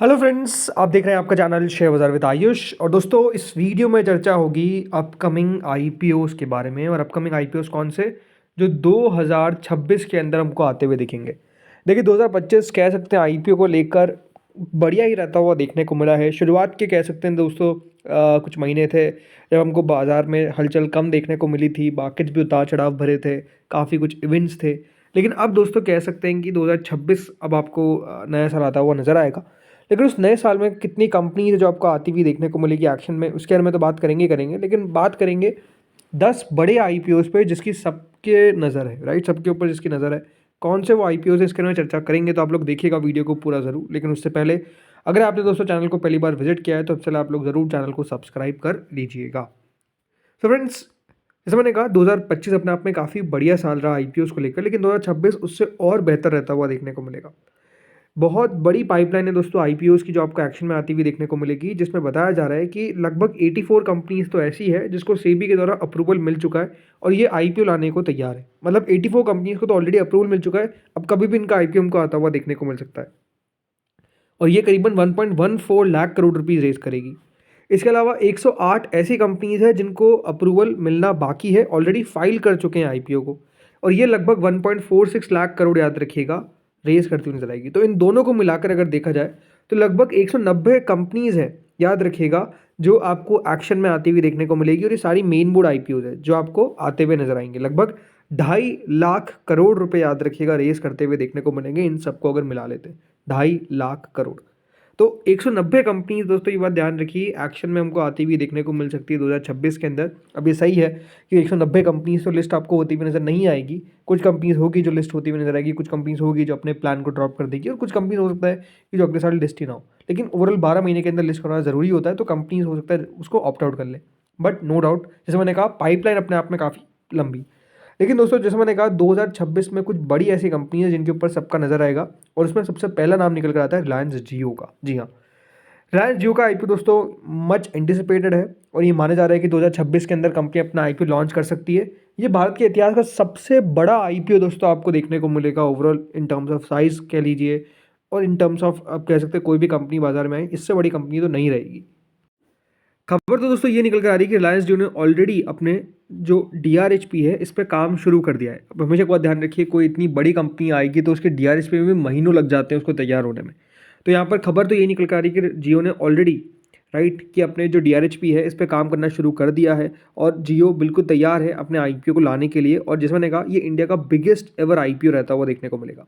Hello friends, आप देख रहे हैं आपका चैनल शेयर बाजार विद आयुष। और दोस्तों, इस वीडियो में चर्चा होगी अपकमिंग आईपीओस के बारे में। और अपकमिंग आईपीओस कौन से जो 2026 के अंदर हमको आते हुए दिखेंगे। देखिए, 2025 कह सकते हैं आईपीओ को लेकर बढ़िया ही रहता हुआ देखने को मिला है। शुरुआत के कह सकते हैं दोस्तों, कुछ महीने थे जब हमको बाज़ार में हलचल कम देखने को मिली थी, मार्केट्स भी उतार चढ़ाव भरे थे, काफ़ी कुछ इवेंट्स थे। लेकिन अब दोस्तों कह सकते हैं कि 2026 अब आपको नया साल आता हुआ नज़र आएगा। लेकिन उस नए साल में कितनी कंपनीज जो आपको आती हुई देखने को मिलेगी एक्शन में, उसके बारे में तो बात करेंगे करेंगे। लेकिन बात करेंगे 10 बड़े आईपीओस पे जिसकी सबके नज़र है, राइट, सबके ऊपर जिसकी नज़र है। कौन से वो आईपीओस है, इसके बारे में चर्चा करेंगे। तो आप लोग देखिएगा वीडियो को पूरा ज़रूर। लेकिन उससे पहले, अगर आपने दोस्तों चैनल को पहली बार विजिट किया है तो चलो आप लोग ज़रूर चैनल को सब्सक्राइब कर लीजिएगा। तो फ्रेंड्स, जैसे मैंने कहा 2025 अपने आप में काफ़ी बढ़िया साल रहा आईपीओस को लेकर। लेकिन 2026 उससे और बेहतर रहता हुआ देखने को मिलेगा। बहुत बड़ी पाइपलाइन है दोस्तों आईपीओस की जो आपको एक्शन में आती हुई देखने को मिलेगी, जिसमें बताया जा रहा है कि लगभग 84 कंपनीज तो ऐसी है जिसको सेबी के द्वारा अप्रूवल मिल चुका है और ये आईपीओ लाने को तैयार है। मतलब 84 कंपनीज को तो ऑलरेडी अप्रूवल मिल चुका है, अब कभी भी इनका आईपीओ हमको आता हुआ देखने को मिल सकता है। और ये करीबन 1.14 लाख करोड़ रुपीज़ रेज करेगी। इसके अलावा 108 ऐसी कंपनीज है जिनको अप्रूवल मिलना बाकी है, ऑलरेडी फाइल कर चुके हैं आईपीओ को। और ये लगभग 1.46 लाख करोड़, याद रखिएगा, रेज करती हुई नजर आएगी। तो इन दोनों को मिलाकर अगर देखा जाए तो लगभग 190 कंपनीज है, याद रखिएगा, जो आपको एक्शन में आती हुई देखने को मिलेगी। और ये सारी मेन बोर्ड आईपीओ है जो आपको आते हुए नजर आएंगे। लगभग 2.5 लाख करोड़ रुपए, याद रखिएगा, रेज करते हुए देखने को मिलेंगे इन सबको अगर मिला लेते हैं। 2.5 लाख करोड़। तो 190 कंपनीज दोस्तों, ये बात ध्यान रखिए, एक्शन में हमको आती हुई देखने को मिल सकती है 2026 के अंदर। अब ये सही है कि 190 कंपनीज तो लिस्ट आपको होती हुई नजर नहीं आएगी। कुछ कंपनीज होगी जो लिस्ट होती हुई नजर आएगी, कुछ कंपनीज होगी जो अपने प्लान को ड्रॉप कर देगी, और कुछ कंपनीज हो सकता है कि जो अगले साल लिस्ट ही ना हो। लेकिन ओवरऑल 12 महीने के अंदर लिस्ट करना जरूरी होता है, तो कंपनीज हो सकता है उसको ऑप्ट आउट कर ले। बट नो डाउट, जैसे मैंने कहा, पाइपलाइन अपने आप में काफ़ी लंबी। लेकिन दोस्तों, जैसे मैंने कहा, 2026 में कुछ बड़ी ऐसी कंपनी है जिनके ऊपर सबका नजर आएगा। और उसमें सबसे पहला नाम निकल कर आता है रिलायंस जियो का। जी हाँ, रिलायंस जियो का आईपीओ दोस्तों मच एंटिसिपेटेड है। और ये माना जा रहा है कि 2026 के अंदर कंपनी अपना आईपीओ लॉन्च कर सकती है। ये भारत के इतिहास का सबसे बड़ा आईपीओ दोस्तों आपको देखने को मिलेगा, overall in terms of size कह लीजिए, और इन टर्म्स ऑफ आप कह सकते हैं कोई भी कंपनी बाजार में आए, इससे बड़ी कंपनी तो नहीं रहेगी। खबर तो दोस्तों ये निकल कर आ रही है कि रिलायंस जियो ने ऑलरेडी अपने जो डीआरएचपी है इस पर काम शुरू कर दिया है। अब हमेशा एक बात ध्यान रखिए, कोई इतनी बड़ी कंपनी आएगी तो उसके डीआरएचपी में भी महीनों लग जाते हैं उसको तैयार होने में। तो यहाँ पर खबर तो ये निकल कर आ रही है कि जियो ने ऑलरेडी, राइट, कि अपने जो डीआरएचपी है इस पर काम करना शुरू कर दिया है। और जियो बिल्कुल तैयार है अपने आईपीओ को लाने के लिए। और जैसे मैंने कहा, ये इंडिया का बिगेस्ट एवर आईपीओ रहता हुआ देखने को मिलेगा।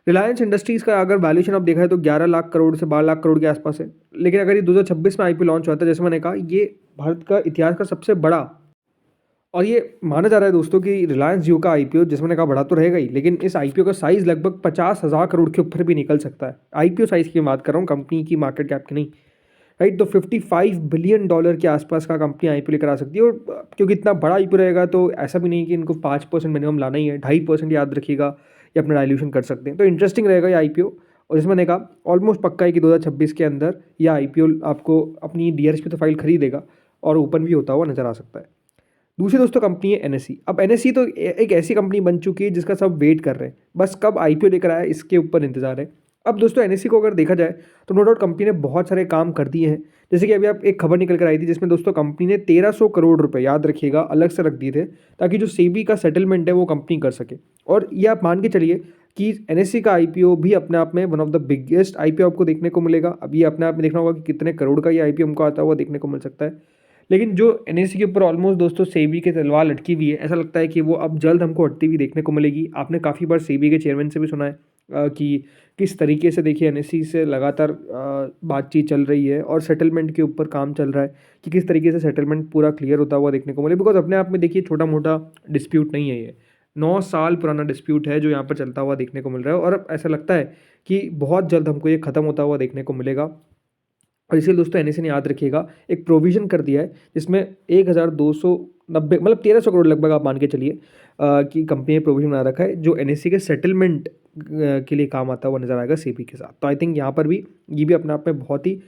रिलायंस इंडस्ट्रीज़ का अगर वैल्यूशन आप देखा है तो 11 लाख करोड़ से 12 लाख करोड़ के आसपास है। लेकिन अगर ये 2026 में आईपीओ लॉन्च होता है, जैसे मैंने कहा, ये भारत का इतिहास का सबसे बड़ा, और ये माना जा रहा है दोस्तों कि रिलायंस जियो का आईपीओ, जैसे मैंने कहा, बड़ा तो रहेगा ही, लेकिन इस आईपीओ का साइज लगभग 50,000 करोड़ के ऊपर भी निकल सकता है। आईपीओ साइज की बात कर रहा हूँ, कंपनी की मार्केट कैप की नहीं, राइट। तो $55 बिलियन के आसपास का कंपनी आईपीओ लेकर आ सकती है। और क्योंकि इतना बड़ा आईपीओ रहेगा तो ऐसा भी नहीं कि इनको 5% मिनिमम लाना ही है, 2.5% याद रखिएगा, ये अपना डायल्यूशन कर सकते हैं। तो इंटरेस्टिंग रहेगा ये आईपीओ। और जिसमें मैंने कहा, ऑलमोस्ट पक्का है कि 2026 के अंदर ये आईपीओ आपको अपनी डीआरएचपी तो फाइल खरीदेगा और ओपन भी होता हुआ नजर आ सकता है। दूसरी दोस्तों कंपनी है एनएसई। अब एनएसई तो एक ऐसी कंपनी बन चुकी है जिसका सब वेट कर रहे हैं, बस कब आईपीओ लेकर आया इसके ऊपर इंतजार है। अब दोस्तों, एनएसई को अगर देखा जाए तो नो डाउट कंपनी ने बहुत सारे काम कर दिए हैं। जैसे कि अभी आप एक खबर निकल कर आई थी जिसमें दोस्तों कंपनी ने 1300 करोड़ रुपए, याद रखिएगा, अलग से रख दिए थे ताकि जो सेबी का सेटलमेंट है वो कंपनी कर सके। और ये आप मान के चलिए कि एनएससी का आईपीओ भी अपने आप में one of the biggest IPO आपको देखने को मिलेगा। अब ये अपने आप में देखना होगा कि कितने करोड़ का ये आईपीओ हमको आता हुआ देखने को मिल सकता है। लेकिन जो एनएससी के ऊपर ऑलमोस्ट दोस्तों सेबी के तलवार लटकी हुई है, ऐसा लगता है कि वो अब जल्द हमको हटती हुई देखने को मिलेगी। आपने काफ़ी बार सेबी के चेयरमैन से भी सुना है कि किस तरीके से, देखिए, एनएससी से लगातार बातचीत चल रही है और सेटलमेंट के ऊपर काम चल रहा है कि किस तरीके से सेटलमेंट पूरा क्लियर होता हुआ देखने को मिले। बिकॉज अपने आप में देखिए छोटा मोटा डिस्प्यूट नहीं है, ये 9 साल पुराना डिस्प्यूट है जो यहाँ पर चलता हुआ देखने को मिल रहा है। और अब ऐसा लगता है कि बहुत जल्द हमको ये खत्म होता हुआ देखने को मिलेगा। और इसीलिए दोस्तों एनएससी ने, याद रखिएगा, एक प्रोविज़न कर दिया है जिसमें 1290, मतलब 1300 करोड़ लगभग आप मान के चलिए कि कंपनी ने प्रोविज़न बना रखा है जो एनएससी के सेटलमेंट के लिए काम आता हुआ नजर आएगा सेबी के साथ। तो आई थिंक यहाँ पर भी ये भी अपने आप में बहुत ही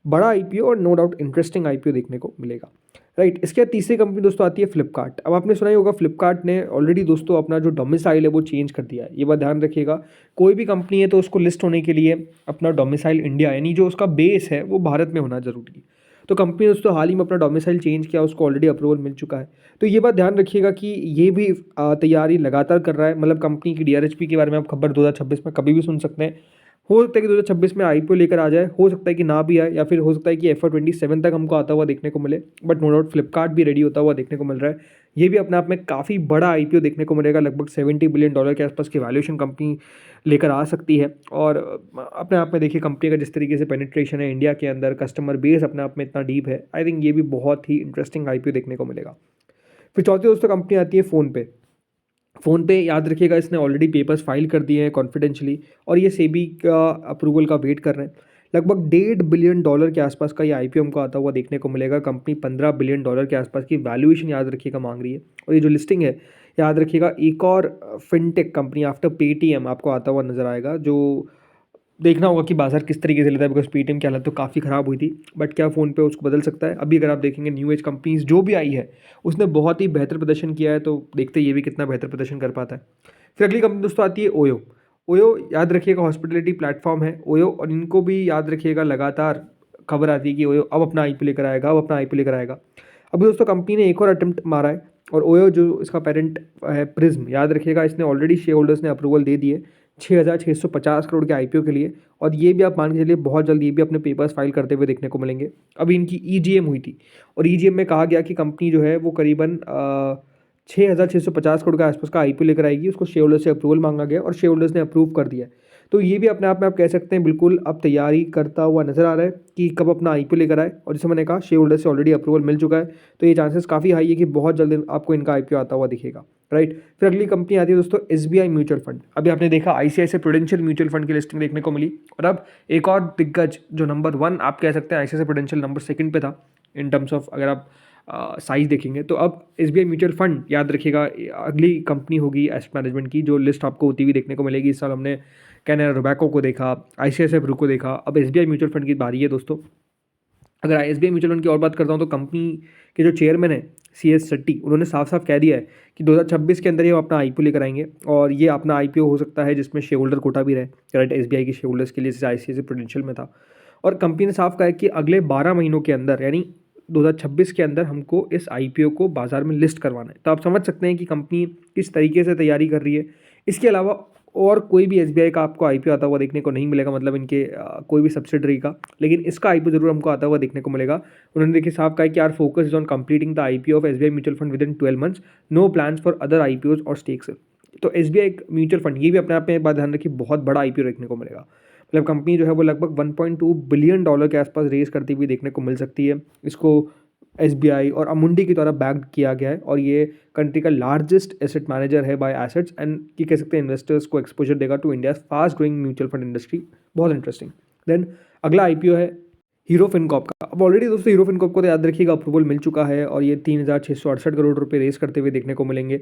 बड़ा आईपीओ और नो डाउट इंटरेस्टिंग आईपीओ देखने को मिलेगा। राइट। इसके बाद तीसरी कंपनी दोस्तों आती है फ्लिपकार्ट। अब आपने सुना ही होगा फ्लिपकार्ट ने ऑलरेडी दोस्तों अपना जो डोमिसाइल है वो चेंज कर दिया है। ये बात ध्यान रखिएगा, कोई भी कंपनी है तो उसको लिस्ट होने के लिए अपना डोमिसाइल इंडिया यानी जो उसका बेस है वो भारत में होना जरूरी है। तो कंपनी दोस्तों हाल ही में अपना डोमिसाइल चेंज किया, उसको ऑलरेडी अप्रूवल मिल चुका है। तो ये बात ध्यान रखिएगा कि ये भी तैयारी लगातार कर रहा है। मतलब कंपनी की डीआरएचपी के बारे में आप खबर 2026 में कभी भी सुन सकते हैं। हो सकता है कि 2026 में आईपीओ लेकर आ जाए, हो सकता है कि ना भी आए, या फिर हो सकता है कि FY27 तक हमको आता हुआ देखने को मिले। बट नो डाउट फ्लिपकार्ट भी रेडी होता हुआ देखने को मिल रहा है। ये भी अपने आप में काफ़ी बड़ा आईपीओ देखने को मिलेगा, लगभग $70 बिलियन के आसपास की वैल्यूएशन कंपनी लेकर आ सकती है। और अपने आप में देखिए कंपनी का जिस तरीके से पेनिट्रेशन है इंडिया के अंदर, कस्टमर बेस अपने आप में इतना डीप है, आई थिंक ये भी बहुत ही इंटरेस्टिंग आईपीओ देखने को मिलेगा। फिर चौथी दोस्तों कंपनी आती है फ़ोनपे। फ़ोनपे याद रखिएगा इसने ऑलरेडी पेपर्स फाइल कर दिए हैं कॉन्फिडेंशियली, और ये सेबी का अप्रूवल का वेट कर रहे हैं। लगभग $1.5 बिलियन के आसपास का ये आईपीओ हमको आता हुआ देखने को मिलेगा। कंपनी $15 बिलियन के आसपास की वैल्यूएशन याद रखिएगा मांग रही है। और ये जो लिस्टिंग है याद रखिएगा, एक और फिनटेक कंपनी आफ्टर पेटीएम आपको आता हुआ नजर आएगा, जो देखना होगा कि बाजार किस तरीके से लेता है, बिकॉज पेटीएम की हालत तो काफ़ी ख़राब हुई थी। बट क्या फ़ोन पे उसको बदल सकता है? अभी अगर आप देखेंगे न्यू एज कंपनीज जो भी आई है उसने बहुत ही बेहतर प्रदर्शन किया है, तो देखते ये भी कितना बेहतर प्रदर्शन कर पाता है। फिर अगली कंपनी दोस्तों आती है ओयो। ओयो याद रखिएगा हॉस्पिटलिटी प्लेटफॉर्म है ओयो, और इनको भी याद रखिएगा लगातार खबर आती है कि ओयो अब अपना आईपीओ लेकर आएगा, अब अपना आईपीओ लेकर आएगा। अभी दोस्तों कंपनी ने एक और अटेम्प्ट मारा है, और ओयो जो इसका पेरेंट है प्रिज्म, याद रखिएगा इसने ऑलरेडी शेयर होल्डर्स ने अप्रूवल दे दिए 6,650 करोड़ के आईपीओ के लिए। और ये भी आप मान के चलिए बहुत जल्दी ये भी अपने पेपर्स फाइल करते हुए देखने को मिलेंगे। अभी इनकी ईजीएम हुई थी, और ईजीएम में कहा गया कि कंपनी जो है वो करीबन 6,650 करोड़ के आसपास का आईपीओ लेकर आएगी। उसको शेयर होल्डर से अप्रूवल मांगा गया और शेयर होल्डर्स ने अप्रूव कर दिया है। तो ये भी अपने आप में आप कह सकते हैं बिल्कुल अब तैयारी करता हुआ नजर आ रहा है कि कब अपना आईपीओ लेकर आए। और जैसे मैंने कहा शेयर होल्डर से ऑलरेडी अप्रूवल मिल चुका है, तो ये चांसेस काफ़ी हाई है कि बहुत जल्दी आपको इनका आईपीओ आता हुआ दिखेगा। राइट। फिर अगली कंपनी आती है दोस्तों SBI म्यूचुअल फंड। अभी आपने देखा ICICI प्रूडेंशियल म्यूचुअल फंड की लिस्टिंग देखने को मिली, और अब एक और दिग्गज जो नंबर 1 आप कह सकते हैं, ICICI प्रूडेंशियल नंबर 2 पे था इन टर्म्स ऑफ अगर आप साइज देखेंगे। तो अब SBI म्यूचुअल फंड याद रखिएगा अगली कंपनी होगी एसेट मैनेजमेंट की, जो लिस्ट आपको होती हुई देखने को मिलेगी। इस साल हमने कैनरा रोबैको को देखा, ICICI प्रू को देखा, अब SBI म्यूचुअल फंड की बारी है दोस्तों। अगर SBI म्यूचुअल फंड की और बात करता हूँ तो कंपनी के जो चेयरमैन है CS शेट्टी, उन्होंने साफ साफ कह दिया है कि 2026 के अंदर ये अपना आईपीओ लेकर आएंगे, और ये अपना आईपीओ हो सकता है जिसमें शेयर होल्डर कोटा भी रहे, राइट, SBI के शेयर होल्डर्स के लिए, जैसे ICICI प्रूडेंशियल में था। और कंपनी ने साफ कहा है कि अगले 12 महीनों के अंदर यानी 2026 के अंदर हमको इस आईपीओ को बाजार में लिस्ट करवाना है। तो आप समझ सकते हैं कि कंपनी किस तरीके से तैयारी कर रही है। इसके अलावा और कोई भी SBI का आपको आईपीओ आता हुआ देखने को नहीं मिलेगा, मतलब इनके कोई भी सब्सिडरी का, लेकिन इसका आईपीओ जरूर हमको आता हुआ देखने को मिलेगा। उन्होंने देखिए साफ कहा कि our focus is on completing the IPO of SBI mutual fund within 12 months, no plans for other IPOs और स्टेक्स। तो SBI म्यूचुअल फंड ये भी अपने आप में एक बात ध्यान रखिए बहुत बड़ा आईपीओ देखने को मिलेगा। मतलब कंपनी जो है वो लगभग $1.2 बिलियन के आसपास रेज करती हुई देखने को मिल सकती है। इसको SBI और अमुंडी की द्वारा बैक्ड किया गया है, और ये कंट्री का लार्जेस्ट एसेट मैनेजर है बाय एसेट्स, एंड ये कह सकते हैं इन्वेस्टर्स को एक्सपोजर देगा to India fast growing mutual fund industry. बहुत इंटरेस्टिंग। देन अगला आईपीओ है हीरो फिनकॉर्प का। अब ऑलरेडी दोस्तों हीरो फिनकॉर्प को तो याद रखिएगा अप्रूवल मिल चुका है, और ये 3,668 करोड़ रुपए रेस करते हुए देखने को मिलेंगे।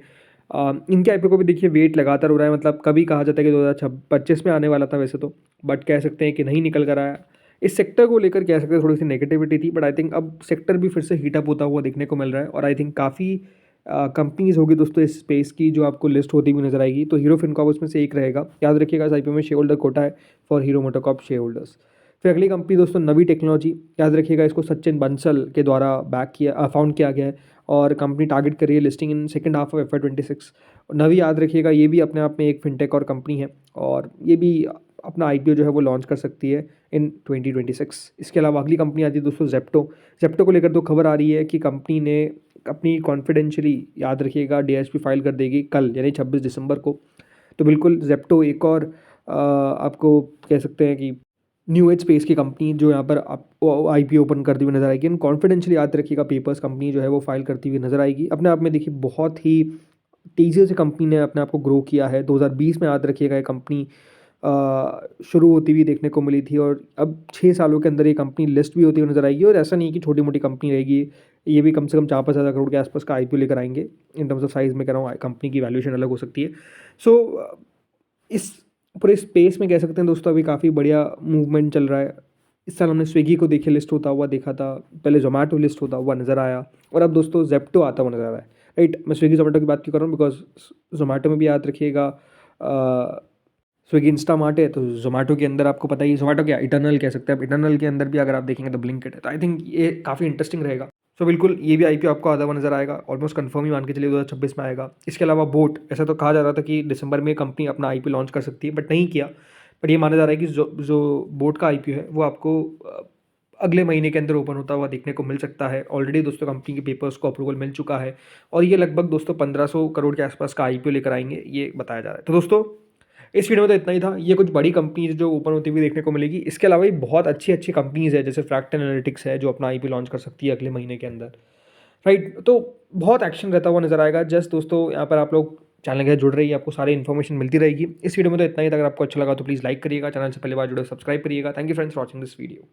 इनके आईपीओ को भी देखिए वेट लगातार हो रहा है, मतलब कभी कहा जाता है कि 2025 में आने वाला था वैसे तो, बट कह सकते हैं कि नहीं निकल कर आया। इस सेक्टर को लेकर कह सकते हैं थोड़ी सी नेगेटिविटी थी, बट आई थिंक अब सेक्टर भी फिर से हीटअप होता हुआ देखने को मिल रहा है, और आई थिंक काफ़ी कंपनीज होगी दोस्तों इस स्पेस की जो आपको लिस्ट होती हुई नजर आएगी। तो हीरो फिनकॉर्प उसमें से एक रहेगा। याद रखिएगा इस आईपीओ में शेयर होल्डर कोटा है for hero MotoCorp share holders. फिर अगली कंपनी दोस्तों नवी टेक्नोलॉजी। याद रखिएगा इसको सचिन बंसल के द्वारा फाउंड किया गया है, और कंपनी टारगेट कर रही है listing in second half of FY26। नवी याद रखिएगा ये भी अपने आप में एक फिनटेक और कंपनी है, और ये भी अपना आईपीओ जो है वो लॉन्च कर सकती है इन 2026। इसके अलावा अगली कंपनी आती है दोस्तों जेप्टो। जेप्टो को लेकर तो खबर आ रही है कि कंपनी ने अपनी कॉन्फिडेंशियली याद रखिएगा DSP फाइल कर देगी कल यानी 26 दिसंबर को। तो बिल्कुल जेप्टो एक और आपको कह सकते हैं कि न्यू एज स्पेस की कंपनी जो यहाँ पर आप आईपीओ ओपन करती हुई नजर आएगी। इन कॉन्फिडेंशियली याद रखिएगा पेपर्स कंपनी जो है वो फाइल करती हुई नजर आएगी। अपने आप में देखिए बहुत ही तेज़ी से कंपनी ने अपने आप को ग्रो किया है। 2020 में याद रखिएगा ये कंपनी शुरू होती हुई देखने को मिली थी, और अब 6 सालों के अंदर ये कंपनी लिस्ट भी होती हुई नजर आएगी। और ऐसा नहीं कि छोटी मोटी कंपनी रहेगी, ये भी कम से कम 4-5 हज़ार करोड़ के आसपास का आईपीओ लेकर आएंगे। इन टर्म्स ऑफ साइज़ में कह रहा हूँ, कंपनी की वैल्यूएशन अलग हो सकती है। सो इस पूरे स्पेस में कह सकते हैं दोस्तों अभी काफ़ी बढ़िया मूवमेंट चल रहा है। इस साल हमने स्विगी को देखिए लिस्ट होता हुआ देखा था, पहले जोमेटो लिस्ट होता हुआ नज़र आया, और अब दोस्तों ज़ेप्टो आता हुआ नज़र आ रहा है, राइट। मैं स्विगी जोमेटो की बात क्यों कर रहा हूँ, बिकॉज जोमेटो में भी याद रखिएगा स्विगी इंस्टामार्ट है, तो जोमेटो के अंदर आपको पता ही, जोमेटो क्या इटर्नल कह सकते हैं आप, इटर्नल के अंदर भी अगर आप देखेंगे तो ब्लिंकिट है। तो आई थिंक ये काफ़ी इंटरेस्टिंग रहेगा। सो बिल्कुल ये भी आईपीओ आपको आता हुआ नजर आएगा, ऑलमोस्ट कंफर्म ही मान के चलिए 2026 में आएगा। इसके अलावा बोट, ऐसा तो कहा जा रहा था कि दिसंबर में कंपनी अपना आईपीओ लॉन्च कर सकती है, बट नहीं किया। बट ये माना जा रहा है कि जो बोट का आईपीओ है वो आपको अगले महीने के अंदर ओपन होता हुआ देखने को मिल सकता है। ऑलरेडी दोस्तों कंपनी के पेपर्स को अप्रूवल मिल चुका है और ये लगभग दोस्तों 1500 करोड़ के आसपास का आईपीओ लेकर आएंगे, ये बताया जा रहा है। तो दोस्तों इस वीडियो में तो इतना ही था। ये कुछ बड़ी कंपनीज जो ओपन होती हुई देखने को मिलेगी। इसके अलावा भी बहुत अच्छी अच्छी कंपनीज है, जैसे फ्रैक्टन एनालिटिक्स है जो अपना आईपीओ लॉन्च कर सकती है अगले महीने के अंदर, राइट। तो बहुत एक्शन रहता हुआ नजर आएगा। जस्ट दोस्तों यहाँ पर आप लोग चैनल के साथ जुड़ रही है, आपको सारी इन्फॉर्मेशन मिलती रहेगी। इस वीडियो में तो इतना ही था। अगर आपको अच्छा लगा तो प्लीज़ लाइक करिएगा, चैनल से पहले बार जुड़े सब्सक्राइब करिएगा। Thank you friends for watching this video.